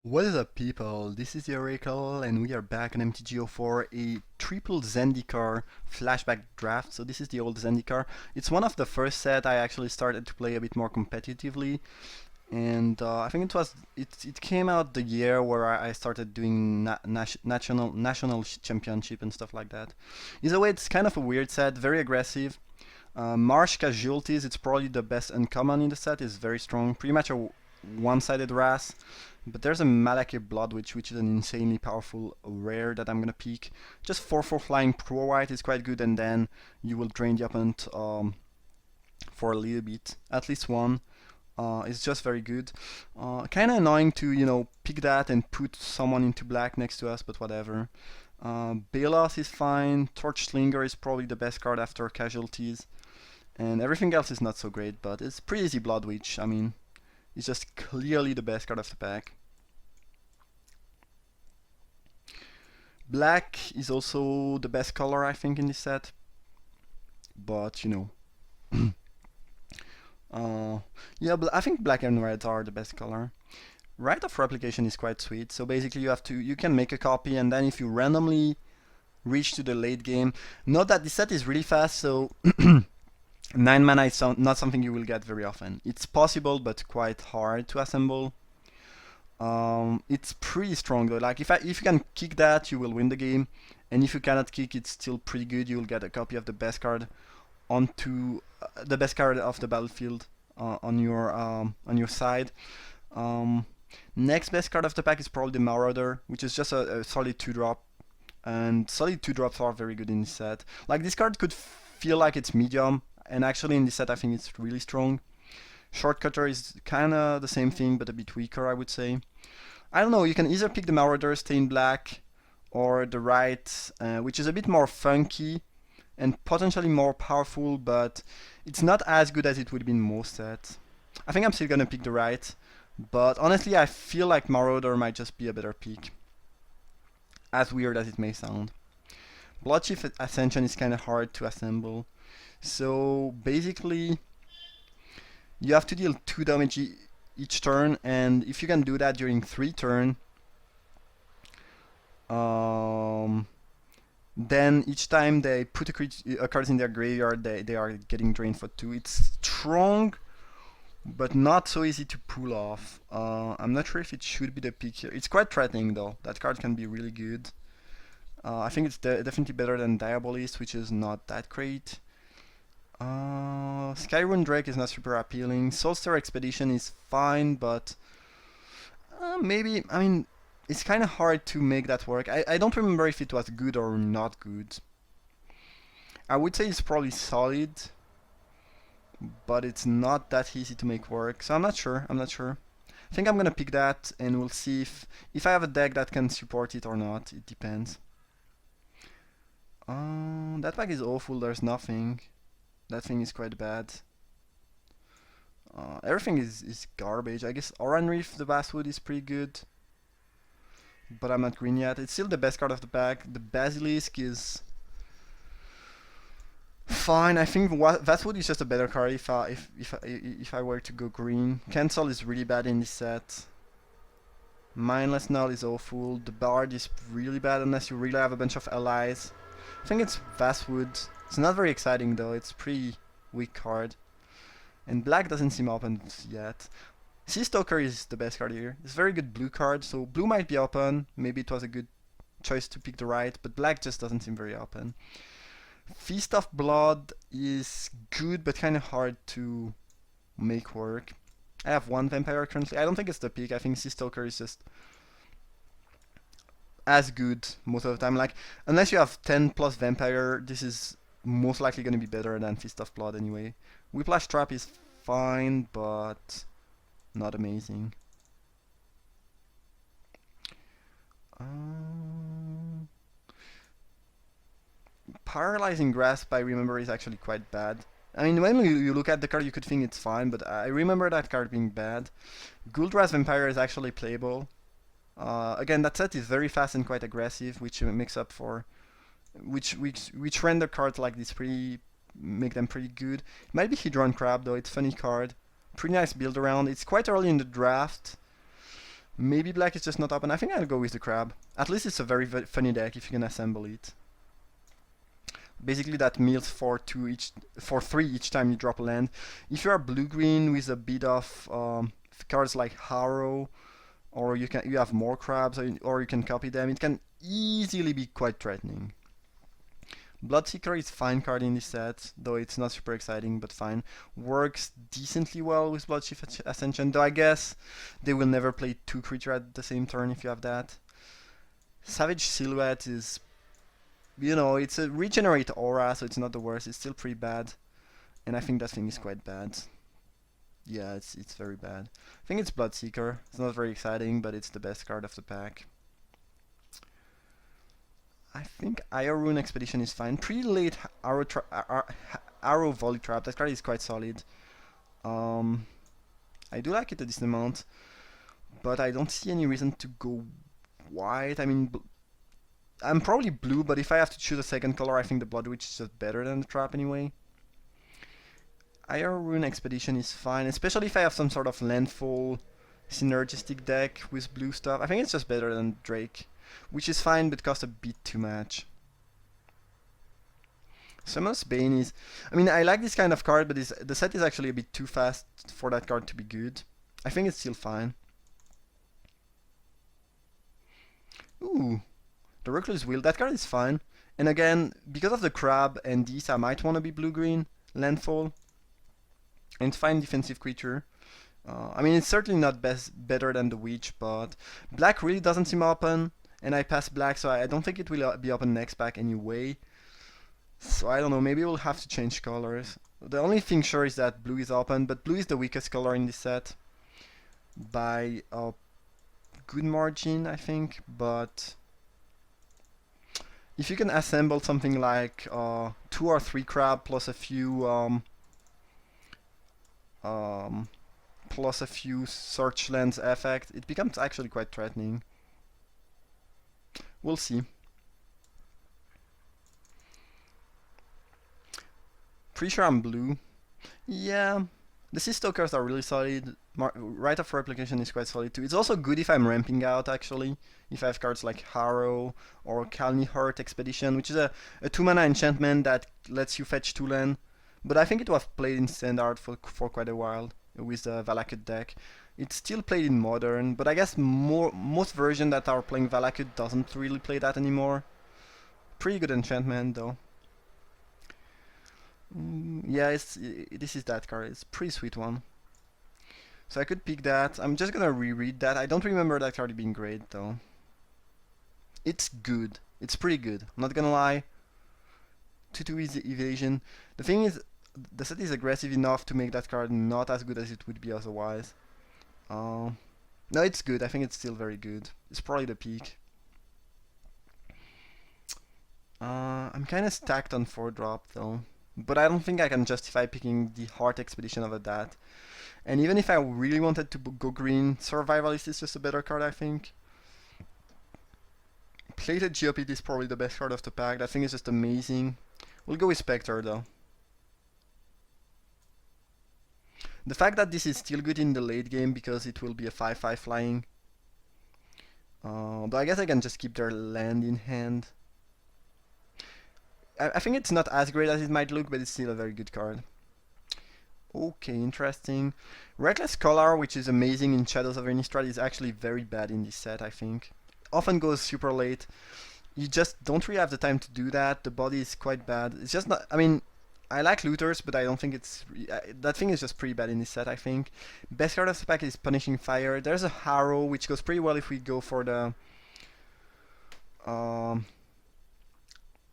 What is up, people? This is the Oracle, and we are back on MTGO4, a triple Zendikar Flashback draft. So this is the old Zendikar. It's one of the first set I actually started to play a bit more competitively, and I think it came out the year where I started doing national championship and stuff like that. Either way, it's kind of a weird set, very aggressive. Marsh Casualties, it's probably the best uncommon in the set. Is very strong, pretty much a one-sided Wrath. But there's a Malakir Blood Witch, which is an insanely powerful rare that I'm gonna pick. Just 4/4 flying pro white is quite good, and then you will drain the opponent for a little bit, at least one. It's just very good. Kind of annoying to pick that and put someone into black next to us, but whatever. Balos is fine. Torch Slinger is probably the best card after Casualties, and everything else is not so great, but it's pretty easy Blood Witch. I mean, it's just clearly the best card of the pack. Black is also the best color, I think, in this set. But, yeah, I think black and red are the best color. Right of replication is quite sweet. So basically you can make a copy, and then if you randomly reach to the late game, note that this set is really fast, so 9 mana is not something you will get very often. It's possible, but quite hard to assemble. It's pretty strong though. Like if you can kick that, you will win the game, and if you cannot kick, it's still pretty good. You will get a copy of the best card onto the best card of the battlefield on your side. Next best card of the pack is probably the Marauder, which is just a solid 2-drop, and solid 2-drops are very good in this set. Like this card could feel like it's medium, and actually in this set I think it's really strong. Shortcutter is kinda the same thing, but a bit weaker, I would say. I don't know, you can either pick the Marauder, stay in black, or the right, which is a bit more funky and potentially more powerful, but it's not as good as it would be in most sets. I think I'm still gonna pick the right, but honestly I feel like Marauder might just be a better pick, as weird as it may sound. Bloodchief Ascension is kinda hard to assemble, so basically you have to deal 2 damage each turn, and if you can do that during 3 turns, then each time they put a card in their graveyard, they are getting drained for 2. It's strong, but not so easy to pull off. I'm not sure if it should be the pick here. It's quite threatening though. That card can be really good. I think it's definitely better than Diabolist, which is not that great. Skyrune Drake is not super appealing. Soulstar Expedition is fine, but maybe, I mean, it's kind of hard to make that work. I don't remember if it was good or not good. I would say it's probably solid, but it's not that easy to make work, so I'm not sure. I think I'm gonna pick that, and we'll see if I have a deck that can support it or not. It depends. That pack is awful. There's nothing. That thing is quite bad. Everything is garbage. I guess Oran Reef, the Basswood, is pretty good, but I'm not green yet. It's still the best card of the pack. The Basilisk is fine. I think Basswood is just a better card if I were to go green. Cancel is really bad in this set. Mindless Null is awful. The Bard is really bad unless you really have a bunch of allies. I think it's Basswood. It's not very exciting though, it's pretty weak card. And black doesn't seem open yet. Sea Stalker is the best card here. It's a very good blue card, so blue might be open. Maybe it was a good choice to pick the right, but black just doesn't seem very open. Feast of Blood is good, but kind of hard to make work. I have 1 Vampire currently. I don't think it's the pick. I think Sea Stalker is just as good most of the time. Like, unless you have 10 plus Vampire, this is most likely going to be better than Fist of Blood anyway. Whiplash Trap is fine, but not amazing. Paralyzing Grasp, I remember, is actually quite bad. I mean, when you look at the card, you could think it's fine, but I remember that card being bad. Gul'Draz's Vampire is actually playable. Again, that set is very fast and quite aggressive, which makes up for which render cards like this make them pretty good. It might be Hedron Crab though, it's a funny card. Pretty nice build around. It's quite early in the draft. Maybe black is just not open. I think I'll go with the crab. At least it's a very funny deck if you can assemble it. Basically that mills for 3 each time you drop a land. If you are blue-green with a bit of cards like Harrow, or you have more crabs, or you can copy them, it can easily be quite threatening. Bloodseeker is fine card in this set, though it's not super exciting, but fine. Works decently well with Bloodshift Ascension, though I guess they will never play 2 creatures at the same turn if you have that. Savage Silhouette is, you know, it's a regenerate aura, so it's not the worst. It's still pretty bad, and I think that thing is quite bad. Yeah, it's very bad. I think it's Bloodseeker. It's not very exciting, but it's the best card of the pack. I think Ire Rune Expedition is fine. Pretty late Arrow Volley Trap. That card is quite solid. I do like it a decent amount, but I don't see any reason to go white. I mean, I'm probably blue, but if I have to choose a second color, I think the Blood Witch is just better than the trap anyway. Ire Rune Expedition is fine, especially if I have some sort of landfall synergistic deck with blue stuff. I think it's just better than Drake, which is fine but costs a bit too much. Summon's Bane is... I mean, I like this kind of card, but the set is actually a bit too fast for that card to be good. I think it's still fine. Ooh, the Recluse Wheel, that card is fine. And again, because of the crab and this, I might want to be blue-green, landfall. And fine defensive creature. I mean, it's certainly not better than the Witch, but black really doesn't seem open, and I pass black, so I don't think it will be open next pack anyway. So I don't know, maybe we'll have to change colors. The only thing sure is that blue is open, but blue is the weakest color in this set by a good margin, I think. But if you can assemble something like 2 or 3 crab plus a few search lands effect, it becomes actually quite threatening. We'll see. Pretty sure I'm blue. Yeah, the Sea Stalkers are really solid. Rite of Replication is quite solid too. It's also good if I'm ramping out, actually. If I have cards like Harrow or Kalni Hurt Expedition, which is a 2-mana enchantment that lets you fetch 2 land. But I think it was played in Standard for quite a while with the Valakut deck. It's still played in Modern, but I guess most versions that are playing Valakut doesn't really play that anymore. Pretty good enchantment though. Yeah, this is that card. It's a pretty sweet one. So I could pick that. I'm just gonna reread that. I don't remember that card being great though. It's good. It's pretty good. I'm not gonna lie. 2/2 is evasion. The thing is, the set is aggressive enough to make that card not as good as it would be otherwise. No, it's good. I think it's still very good. It's probably the peak. I'm kind of stacked on 4-drop though, but I don't think I can justify picking the Heart Expedition over that. And even if I really wanted to go green, Survivalist is just a better card, I think. Plated Geopid is probably the best card of the pack. That thing is just amazing. We'll go with Spectre though. The fact that this is still good in the late game because it will be a 5/5 flying. Though I guess I can just keep their land in hand. I think it's not as great as it might look, but it's still a very good card. Okay, interesting. Reckless Scholar, which is amazing in Shadows of Innistrad, is actually very bad in this set, I think. Often goes super late. You just don't really have the time to do that. The body is quite bad. It's just not... I mean, I like looters, but I don't think it's... that thing is just pretty bad in this set, I think. Best card of the pack is Punishing Fire. There's a Harrow, which goes pretty well if we go for the...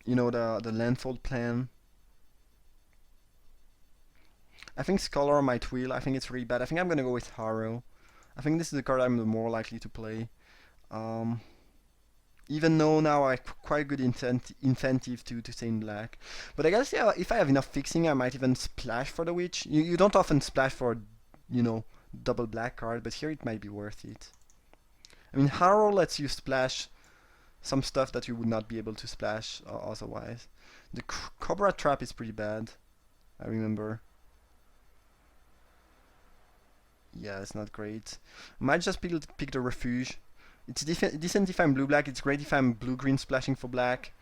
you know, the landfall plan. I think Scholar might wheel. I think it's really bad. I think I'm gonna go with Harrow. I think this is the card I'm the more likely to play. Even though now I have quite good incentive to stay in black. But I guess, yeah, if I have enough fixing, I might even splash for the Witch. You don't often splash for, you know, double black card, but here it might be worth it. I mean, Harrow lets you splash some stuff that you would not be able to splash otherwise. The Cobra Trap is pretty bad, I remember. Yeah, it's not great. Might just pick the refuge. It's decent if I'm blue-black, it's great if I'm blue-green splashing for black.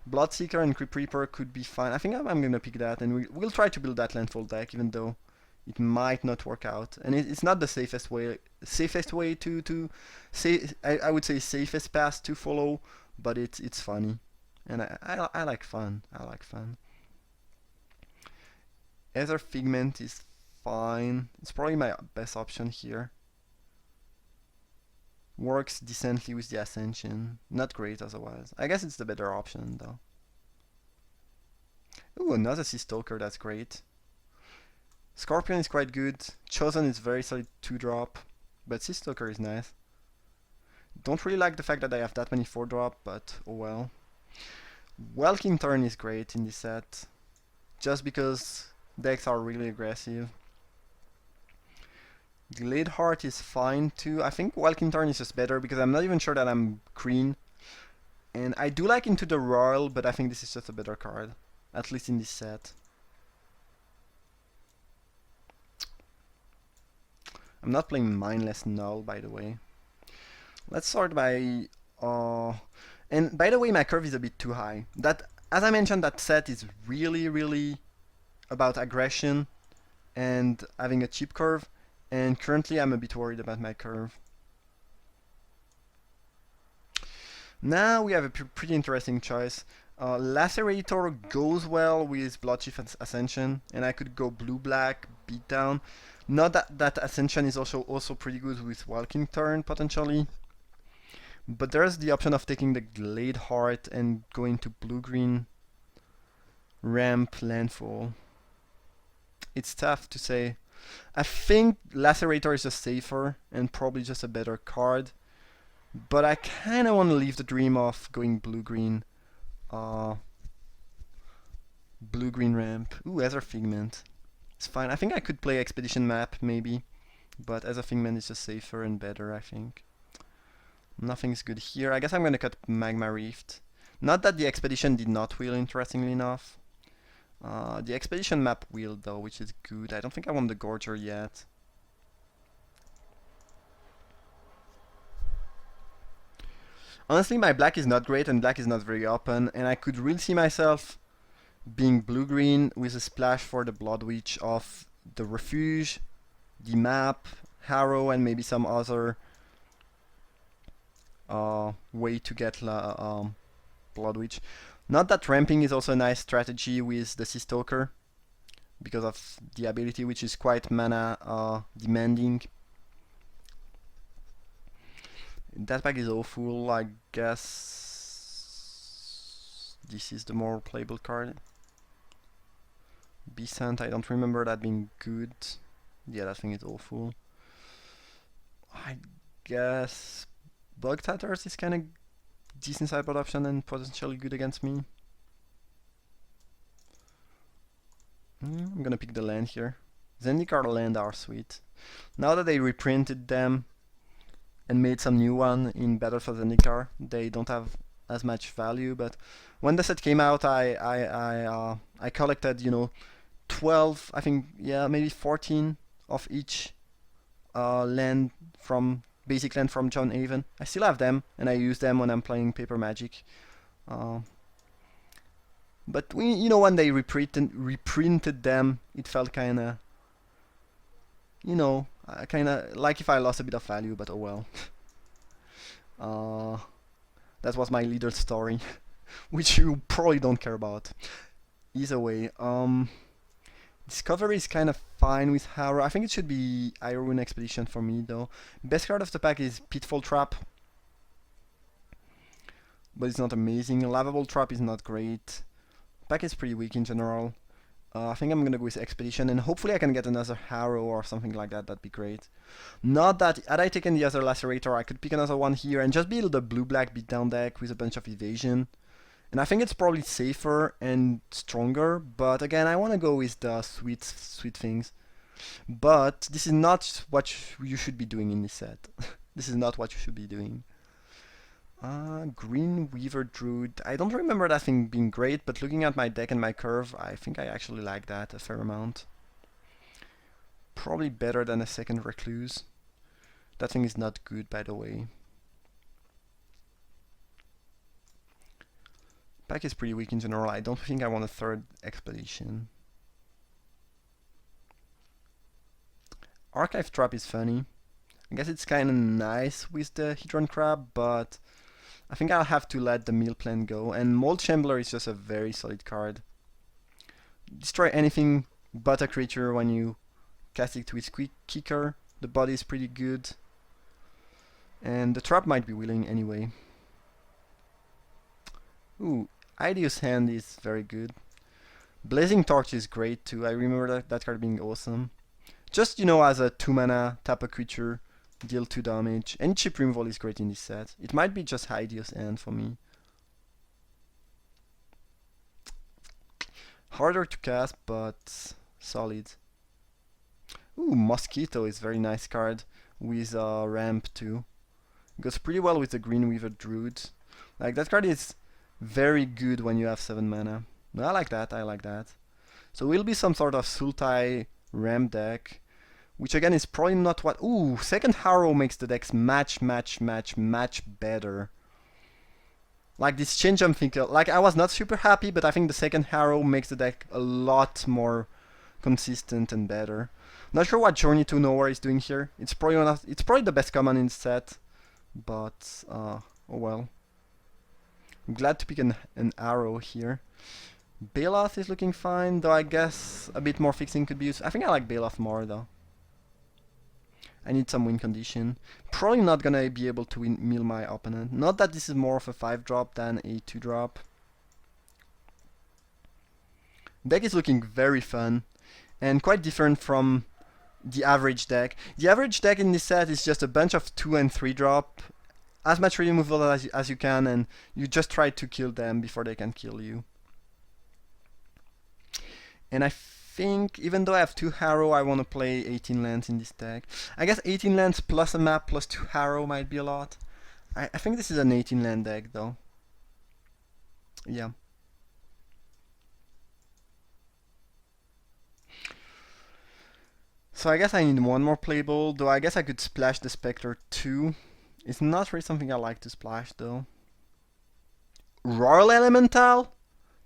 Bloodseeker and Crypt Reaper could be fine. I think I'm gonna pick that, and we'll try to build that landfall deck, even though it might not work out. And it's not the safest way. Safest way to say. I would say safest path to follow, but it's funny, and I like fun. I like fun. Ether Figment is fine. It's probably my best option here. Works decently with the Ascension. Not great otherwise. I guess it's the better option though. Ooh, another Sea Stalker, that's great. Scorpion is quite good. Chosen is very solid 2-drop. But Sea Stalker is nice. Don't really like the fact that I have that many 4-drop, but oh well. Welking Turn is great in this set. Just because decks are really aggressive. Glade Heart is fine too. I think Welkin Turn is just better because I'm not even sure that I'm green. And I do like Into the Royal, but I think this is just a better card. At least in this set. I'm not playing Mindless Null, by the way. Let's sort by... and by the way, my curve is a bit too high. That, as I mentioned, that set is really about aggression and having a cheap curve. And currently I'm a bit worried about my curve. Now we have a pretty interesting choice. Lacerator goes well with Bloodchief Ascension, and I could go blue-black, beatdown. Not that Ascension is also pretty good with Walking Turn, potentially. But there's the option of taking the Glade Heart and going to blue-green, ramp, landfall. It's tough to say. I think Lacerator is just safer and probably just a better card. But I kind of want to leave the dream of going blue-green. Blue-green ramp. Ooh, Ether Figment. It's fine. I think I could play Expedition Map, maybe. But Ether Figment is just safer and better, I think. Nothing's good here. I guess I'm going to cut Magma Rift. Not that the Expedition did not wheel, interestingly enough. The Expedition Map wheel, though, which is good. I don't think I want the Gorger yet. Honestly, my black is not great and black is not very open, and I could really see myself being blue-green with a splash for the Blood Witch of the Refuge, the map, Harrow, and maybe some other way to get Blood Witch. Not that ramping is also a nice strategy with the Sea Stalker, because of the ability, which is quite mana demanding. That pack is awful, I guess this is the more playable card. Besant, I don't remember that being good. Yeah, that thing is awful. I guess Bug Tatters is kind of decent sideboard option and potentially good against me. I'm gonna pick the land here. Zendikar land are sweet. Now that they reprinted them and made some new one in Battle for Zendikar, they don't have as much value. But when the set came out, I collected, you know, 12, I think, yeah, maybe 14 of each land from basic land from John Haven. I still have them, and I use them when I'm playing Paper Magic. But you know, when they reprinted them, it felt kind of, you know, kind of like if I lost a bit of value. But oh well. That was my little story, which you probably don't care about. Either way, Discovery is kind of fine with Harrow. I think it should be Iron Expedition for me, though. Best card of the pack is Pitfall Trap, but it's not amazing. Lavable Trap is not great. Pack is pretty weak in general. I think I'm gonna go with Expedition, and hopefully I can get another Harrow or something like that. That'd be great. Not that, had I taken the other Lacerator, I could pick another one here and just build a blue-black beatdown deck with a bunch of evasion. And I think it's probably safer and stronger, but again, I want to go with the sweet things. But this is not what you should be doing in this set. This is not what you should be doing. Green Weaver Druid. I don't remember that thing being great, but looking at my deck and my curve, I think I actually like that a fair amount. Probably better than a second recluse. That thing is not good, by the way. Pack is pretty weak in general. I don't think I want a third expedition. Archive Trap is funny. I guess it's kinda nice with the Hedron Crab, but I think I'll have to let the meal plan go. And Mold Shambler is just a very solid card. Destroy anything but a creature when you cast it with Quick Kicker. The body is pretty good. And the trap might be willing anyway. Ooh, Ideus Hand is very good. Blazing Torch is great too. I remember that card being awesome. Just, as a 2 mana, tap a creature, deal 2 damage. Any chip removal is great in this set. It might be just Ideus Hand for me. Harder to cast, but solid. Ooh, Mosquito is very nice card with ramp too. Goes pretty well with the Green Weaver Druid. Like, that card is very good when you have 7 mana. I like that, I like that. So it will be some sort of Sultai ramp deck, which again is probably not what... Ooh, second Harrow makes the decks much better. Like this change I'm thinking, like I was not super happy, but I think the second Harrow makes the deck a lot more consistent and better. Not sure what Journey to Nowhere is doing here. It's probably the best common in the set, but oh well. I'm glad to pick an arrow here. Baloth is looking fine, though I guess a bit more fixing could be used. I think I like Baloth more though. I need some win condition. Probably not gonna be able to mill my opponent. Not that this is more of a 5-drop than a 2-drop. Deck is looking very fun and quite different from the average deck. The average deck in this set is just a bunch of 2 and 3-drop, as much removal as you can, and you just try to kill them before they can kill you. And I think, even though I have 2 Harrow, I want to play 18 lands in this deck. I guess 18 lands plus a map plus 2 Harrow might be a lot. I think this is an 18 land deck though. Yeah. So I guess I need one more playable, though I guess I could splash the Spectre too. It's not really something I like to splash though. Royal Elemental?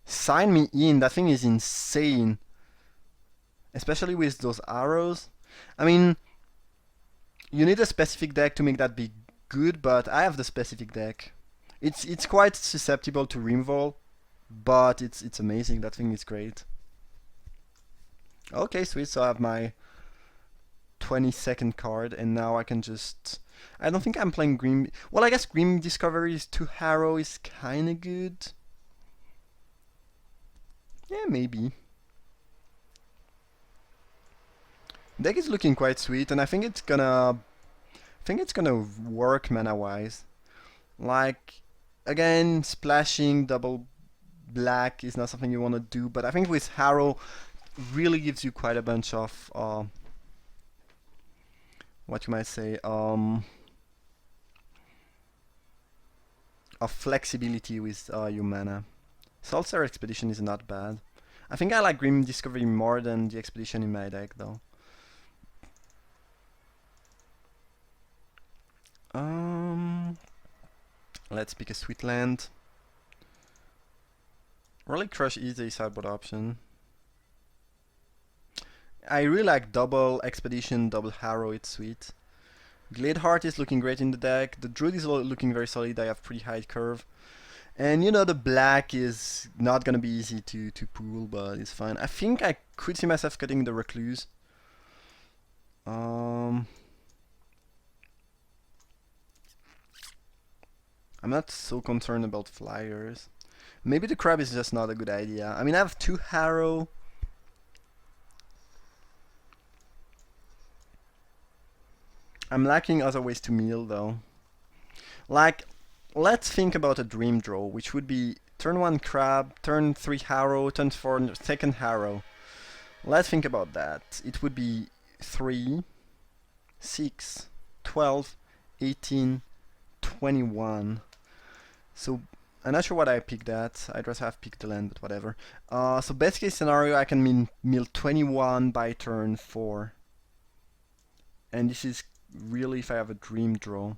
Sign me in, that thing is insane. Especially with those arrows. I mean, you need a specific deck to make that be good, but I have the specific deck. It's quite susceptible to removal, but it's amazing. That thing is great. Okay, sweet. So I have my 22nd card, and now I can just... I don't think I'm playing Green... Well, I guess Green Discovery's 2 Harrow is kinda good. Yeah, maybe. Deck is looking quite sweet, and I think it's gonna work mana-wise. Like, again, splashing double black is not something you want to do, but I think with Harrow really gives you quite a bunch of what you might say of flexibility with your mana. Saltire Expedition is not bad. I think I like Grim Discovery more than the Expedition in my deck though. Let's pick a sweet land. Relic Crush is a sideboard option. I really like double Expedition, double Harrow, it's sweet. Gladeheart is looking great in the deck. The Druid is looking very solid, I have pretty high curve. And the black is not gonna be easy to pull, but it's fine. I think I could see myself cutting the Recluse. I'm not so concerned about flyers. Maybe the crab is just not a good idea. I mean, I have 2 Harrow. I'm lacking other ways to mill though. Like, let's think about a dream draw, which would be turn 1 crab, turn 3 Harrow, turn 4 second Harrow. Let's think about that. It would be 3, 6, 12, 18, 21. So I'm not sure what I picked at. I'd rather have picked the land, but whatever. So best case scenario, I can mill 21 by turn 4. And this is really if I have a dream draw.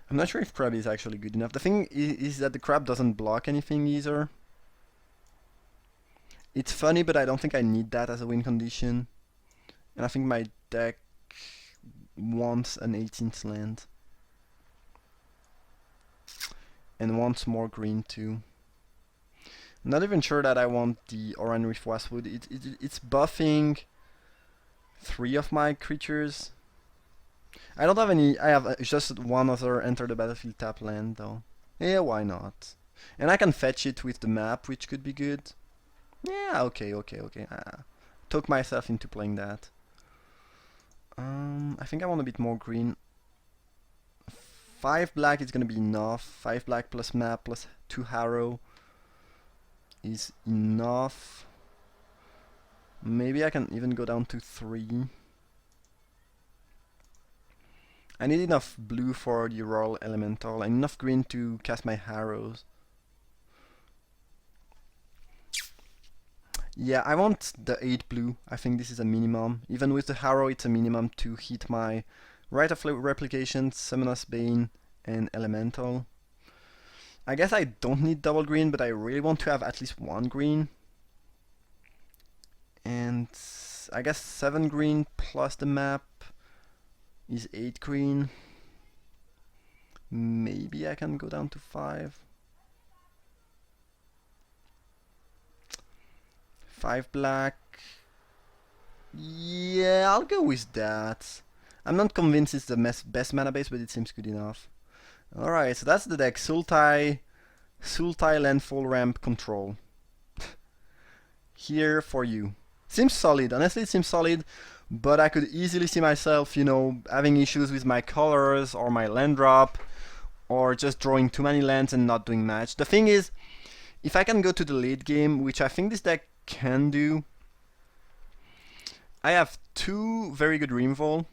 I'm not sure if crab is actually good enough. The thing is that the crab doesn't block anything either. It's funny, but I don't think I need that as a win condition. And I think my deck wants an 18th land. And wants more green too. I'm not even sure that I want the Oran Reef Westwood. It's buffing 3 of my creatures. I don't have any. I have just one other enter the battlefield tap land though. Yeah, why not? And I can fetch it with the map, which could be good. Yeah, okay. Took myself into playing that. I think I want a bit more green. 5 black is gonna be enough. 5 black plus map plus 2 harrow is enough. Maybe I can even go down to 3. I need enough blue for the Royal Elemental and enough green to cast my harrows. Yeah, I want the 8 blue. I think this is a minimum. Even with the harrow, it's a minimum to hit my Rite of Replication, Summoner's Bane, and Elemental. I guess I don't need double green, but I really want to have at least 1 green. And I guess 7 green plus the map is 8 green. Maybe I can go down to 5. 5 black. Yeah, I'll go with that. I'm not convinced it's the best mana base, but it seems good enough. Alright, so that's the deck. Sultai Landfall Ramp Control. Here for you. Seems solid, honestly it seems solid, but I could easily see myself, you know, having issues with my colors or my land drop, or just drawing too many lands and not doing match. The thing is, if I can go to the late game, which I think this deck can do, I have 2 very good Removal,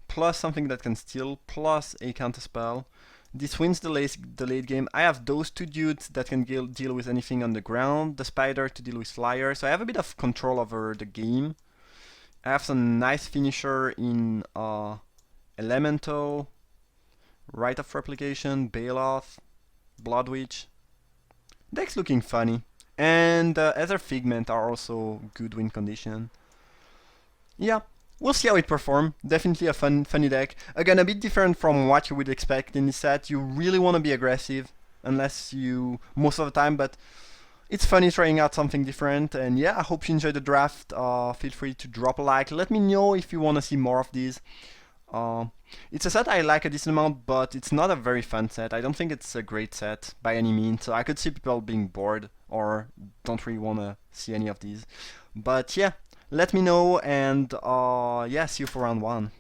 plus something that can steal, plus a counterspell. This wins the late game. I have those 2 dudes that can deal with anything on the ground, the spider to deal with flyer, so I have a bit of control over the game. I have some nice finisher in Elemental, Rite of Replication, Bailoff, Bloodwitch. Deck's looking funny. And Ether Figment are also good win condition. Yeah, we'll see how it performs. Definitely a funny deck. Again, a bit different from what you would expect in this set. You really want to be aggressive, unless you, most of the time, but it's funny trying out something different. And yeah, I hope you enjoyed the draft. Feel free to drop a like. Let me know if you want to see more of these. It's a set I like a decent amount, but it's not a very fun set. I don't think it's a great set by any means, so I could see people being bored or don't really want to see any of these. But yeah, let me know, and yeah, see you for round 1.